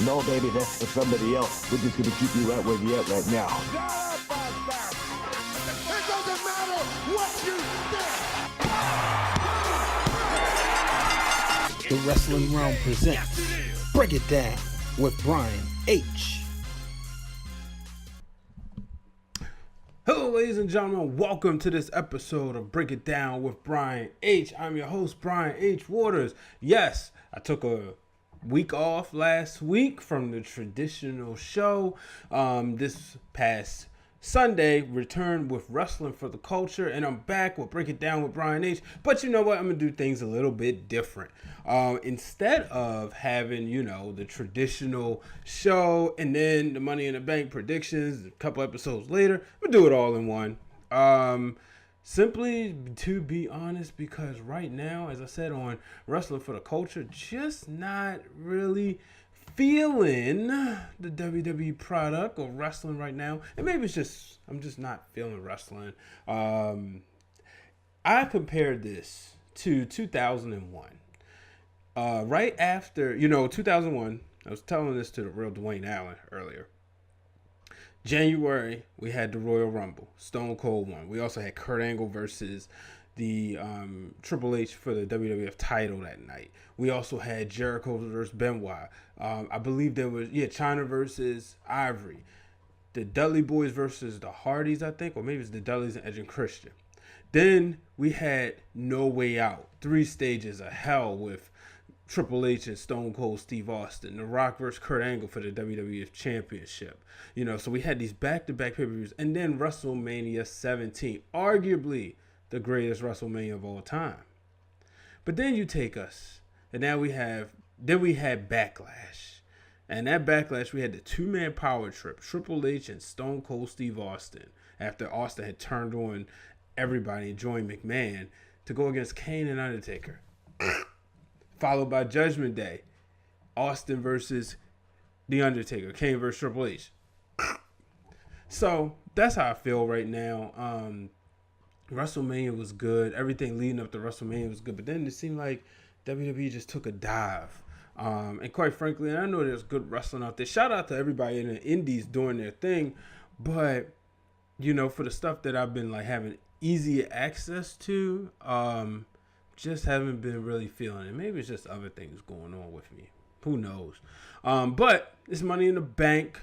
No, baby, that's for somebody else. We're just gonna keep you right where you're at right now. Shut up, bastard! It doesn't matter what you think! The Wrestling Realm presents Break It Down with Brian H. Hello, ladies and gentlemen. Welcome to this episode of Break It Down with Brian H. I'm your host, Brian H. Waters. Yes, I took a week off last week from the traditional show. This past Sunday, returned with Wrestling for the Culture, and I'm back with Break It Down with Brian H. But you know what? I'm going to do things a little bit different. Instead of having, the traditional show and then the Money in the Bank predictions a couple episodes later, I'm going to do it all in one. Simply to be honest, because right now, as I said on Wrestling for the Culture, just not really feeling the WWE product or wrestling right now. And maybe it's just, I'm just not feeling wrestling. I compared this to 2001. Right after, 2001, I was telling this to the real Dwayne Allen earlier. January, we had the Royal Rumble. Stone Cold won. We also had Kurt Angle versus the Triple H for the WWF title that night. We also had Jericho versus Benoit. I believe there was, Chyna versus Ivory. The Dudley Boys versus the Hardys, I think. Or maybe it's the Dudleys and Edge and Christian. Then we had No Way Out. 3 stages of hell with Triple H and Stone Cold Steve Austin, The Rock versus Kurt Angle for the WWF Championship. So we had these back-to-back pay-per-views, and then WrestleMania 17, arguably the greatest WrestleMania of all time. But then you take us, and now we had Backlash. And that Backlash, we had the 2-man power trip, Triple H and Stone Cold Steve Austin, after Austin had turned on everybody and joined McMahon to go against Kane and Undertaker. Followed by Judgment Day, Austin versus The Undertaker, Kane versus Triple H. So that's how I feel right now. WrestleMania was good. Everything leading up to WrestleMania was good. But then it seemed like WWE just took a dive. And quite frankly, and I know there's good wrestling out there. Shout out to everybody in the indies doing their thing. But, for the stuff that I've been having easy access to, just haven't been really feeling it. Maybe it's just other things going on with me. Who knows? But it's Money in the Bank.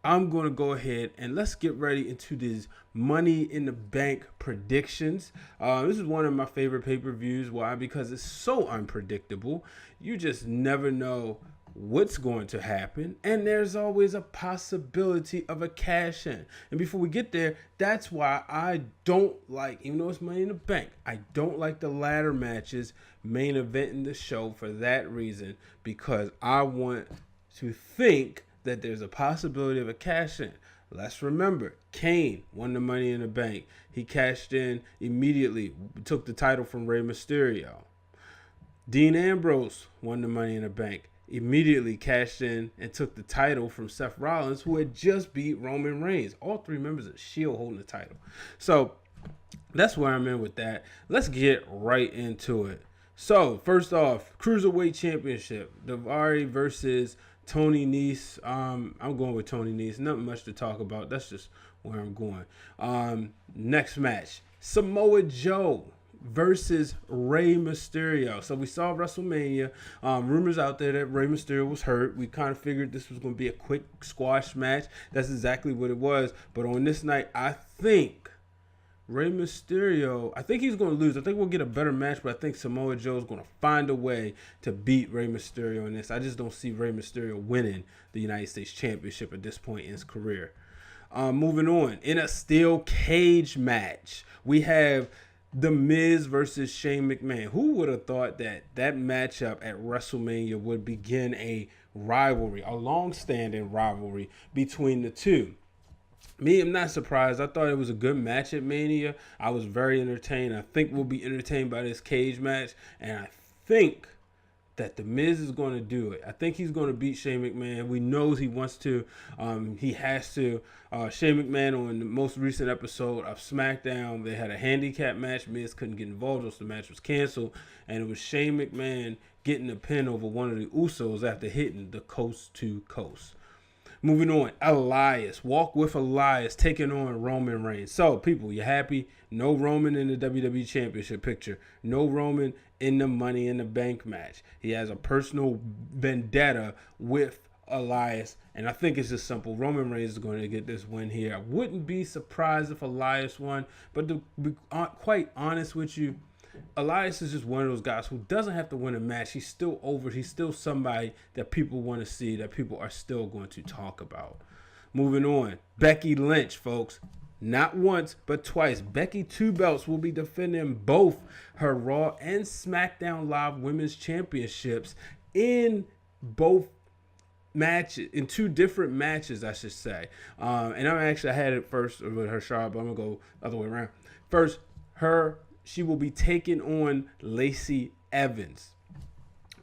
I'm going to go ahead and let's get ready into these Money in the Bank predictions. This is one of my favorite pay-per-views. Why? Because it's so unpredictable. You just never know what's going to happen, and there's always a possibility of a cash in. And before we get there, that's why I don't like, even though it's Money in the Bank, I don't like the ladder matches main eventing the show for that reason, because I want to think that there's a possibility of a cash in. Let's remember, Kane won the Money in the Bank. He cashed in immediately, took the title from Rey Mysterio. Dean Ambrose won the Money in the Bank. Immediately cashed in and took the title from Seth Rollins, who had just beat Roman Reigns. All 3 members of S.H.I.E.L.D. holding the title. So that's where I'm in with that. Let's get right into it. So first off, Cruiserweight Championship. Daivari versus Tony Nese. I'm going with Tony Nese. Nothing much to talk about. That's just where I'm going. Next match, Samoa Joe versus Rey Mysterio. So we saw WrestleMania. Rumors out there that Rey Mysterio was hurt. We kind of figured this was going to be a quick squash match. That's exactly what it was. But on this night, I think Rey Mysterio, I think he's going to lose. I think we'll get a better match, but I think Samoa Joe is going to find a way to beat Rey Mysterio in this. I just don't see Rey Mysterio winning the United States Championship at this point in his career. Moving on, in a steel cage match, we have The Miz versus Shane McMahon. Who would have thought that matchup at WrestleMania would begin a rivalry, a long-standing rivalry between the two? Me, I'm not surprised. I thought it was a good match at Mania. I was very entertained. I think we'll be entertained by this cage match. And I think that The Miz is going to do it. I think he's going to beat Shane McMahon. We know he wants to. He has to. Shane McMahon, on the most recent episode of SmackDown, they had a handicap match. Miz couldn't get involved, so the match was canceled. And it was Shane McMahon getting a pin over one of the Usos after hitting the coast to coast. Moving on, Elias. Walk with Elias taking on Roman Reigns. So, people, you happy? No Roman in the WWE Championship picture. No Roman in the Money in the Bank match. He has a personal vendetta with Elias, and I think it's just simple. Roman Reigns is going to get this win here. I wouldn't be surprised if Elias won, but to be quite honest with you, Elias is just one of those guys who doesn't have to win a match. He's still over. He's still somebody that people want to see, that people are still going to talk about. Moving on, Becky Lynch, folks. Not once, but twice. Becky Two Belts will be defending both her Raw and SmackDown Live Women's Championships in both matches, in two different matches, I should say. And I had it first with her Charlotte, but I'm going to go the other way around. First, she will be taking on Lacey Evans.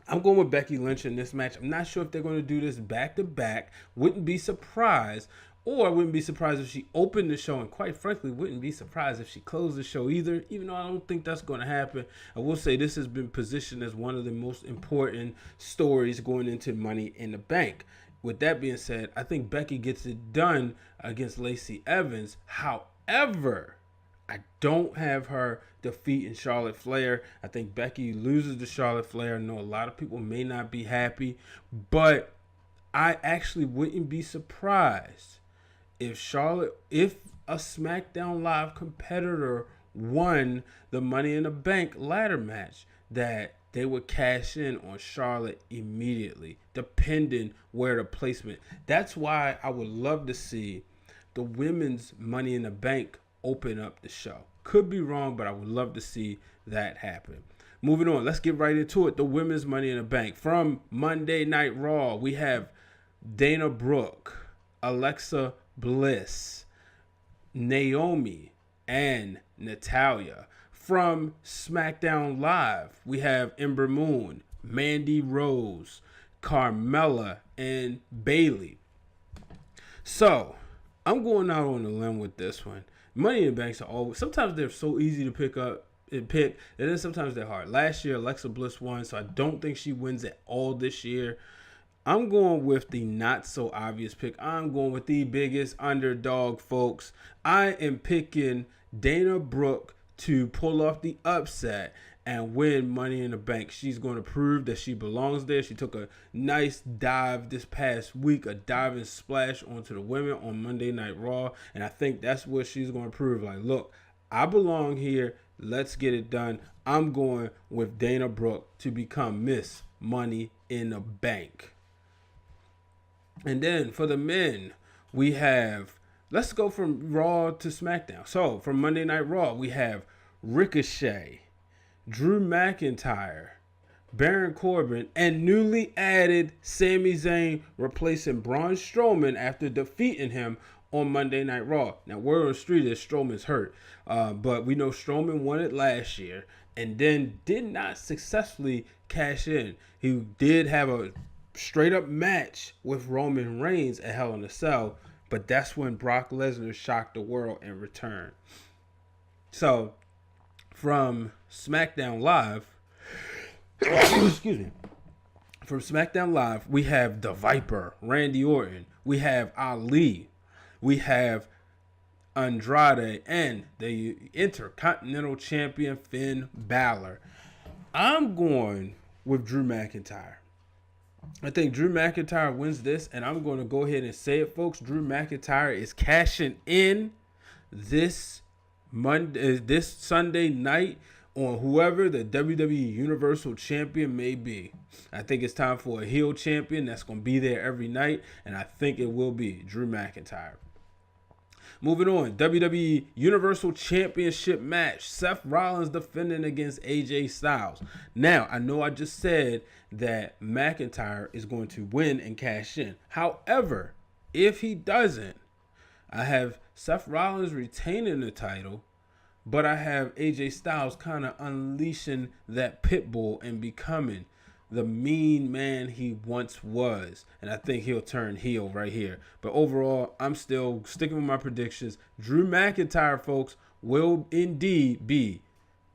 I'm going with Becky Lynch in this match. I'm not sure if they're going to do this back to back. Wouldn't be surprised. Or I wouldn't be surprised if she opened the show. And quite frankly, wouldn't be surprised if she closed the show either. Even though I don't think that's going to happen. I will say this has been positioned as one of the most important stories going into Money in the Bank. With that being said, I think Becky gets it done against Lacey Evans. However, I don't have her defeating Charlotte Flair. I think Becky loses to Charlotte Flair. I know a lot of people may not be happy, but I actually wouldn't be surprised if a SmackDown Live competitor won the Money in the Bank ladder match, that they would cash in on Charlotte immediately, depending where the placement. That's why I would love to see the women's Money in the Bank open up the show. Could be wrong, but I would love to see that happen. Moving on, let's get right into it. The women's Money in the Bank. From Monday Night Raw, we have Dana Brooke, Alexa Bliss, Naomi, and Natalya. From SmackDown Live, we have Ember Moon, Mandy Rose, Carmella, and Bayley. So, I'm going out on a limb with this one. Money in the Banks are always, sometimes they're so easy to pick, and then sometimes they're hard. Last year, Alexa Bliss won, so I don't think she wins it all this year. I'm going with the not so obvious pick. I'm going with the biggest underdog, folks. I am picking Dana Brooke to pull off the upset and win Money in the Bank. She's going to prove that she belongs there. She took a nice dive this past week, a diving splash onto the women on Monday Night Raw, and I think that's what she's going to prove. Like, look, I belong here. Let's get it done. I'm going with Dana Brooke to become Miss Money in the Bank. And then for the men, we have, let's go from Raw to SmackDown. So from Monday Night Raw, we have Ricochet, Drew McIntyre, Baron Corbin, and newly added Sami Zayn replacing Braun Strowman after defeating him on Monday Night Raw. Now, word on the street is Strowman's hurt, but we know Strowman won it last year and then did not successfully cash in. He did have a straight up match with Roman Reigns at Hell in a Cell, but that's when Brock Lesnar shocked the world and returned. So, from SmackDown Live, excuse me, from SmackDown Live, we have the Viper, Randy Orton. We have Ali. We have Andrade and the Intercontinental Champion Finn Balor. I'm going with Drew McIntyre. I think Drew McIntyre wins this, and I'm going to go ahead and say it, folks. Drew McIntyre is cashing in this Sunday night on whoever the WWE Universal Champion may be. I think it's time for a heel champion that's going to be there every night, and I think it will be Drew McIntyre. Moving on, WWE Universal Championship match. Seth Rollins defending against AJ Styles. Now, I know I just said that McIntyre is going to win and cash in. However, if he doesn't, I have Seth Rollins retaining the title, but I have AJ Styles kind of unleashing that pit bull and becoming the mean man he once was. And I think he'll turn heel right here. But overall, I'm still sticking with my predictions. Drew McIntyre, folks, will indeed be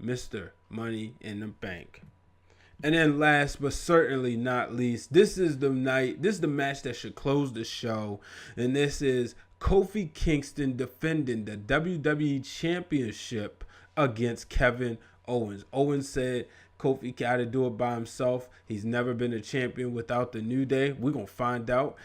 Mr. Money in the Bank. And then last but certainly not least, this is the match that should close the show. And this is Kofi Kingston defending the WWE Championship against Kevin Owens. Owens said Kofi got to do it by himself. He's never been a champion without the New Day. We're going to find out.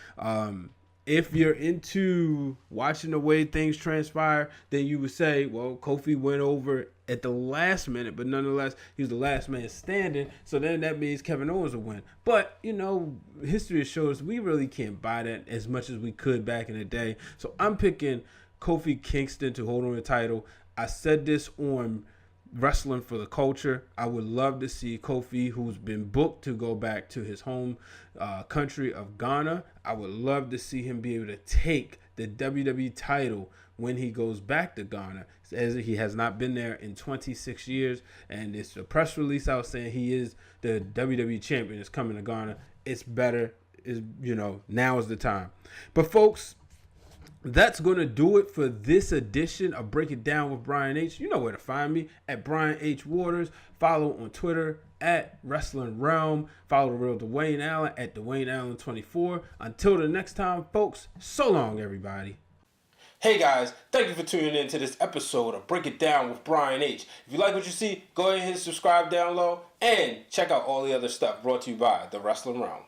If you're into watching the way things transpire, then you would say, well, Kofi went over at the last minute, but nonetheless, he was the last man standing. So then that means Kevin Owens will win. But, you know, history shows we really can't buy that as much as we could back in the day. So I'm picking Kofi Kingston to hold on the title. I said this on Wrestling for the Culture. I would love to see Kofi, who's been booked to go back to his home country of Ghana. I would love to see him be able to take the WWE title when he goes back to Ghana, as he has not been there in 26 years. And it's a press release out saying he is the WWE Champion is coming to Ghana. It's better, now is the time. But folks, that's going to do it for this edition of Break It Down with Brian H. You know where to find me, at Brian H. Waters. Follow on Twitter at Wrestling Realm. Follow the real Dwayne Allen at Dwayne Allen 24. Until the next time, folks, so long, everybody. Hey guys, thank you for tuning in to this episode of Break It Down with Brian H. If you like what you see, go ahead and hit subscribe down low and check out all the other stuff brought to you by the Wrestling Realm.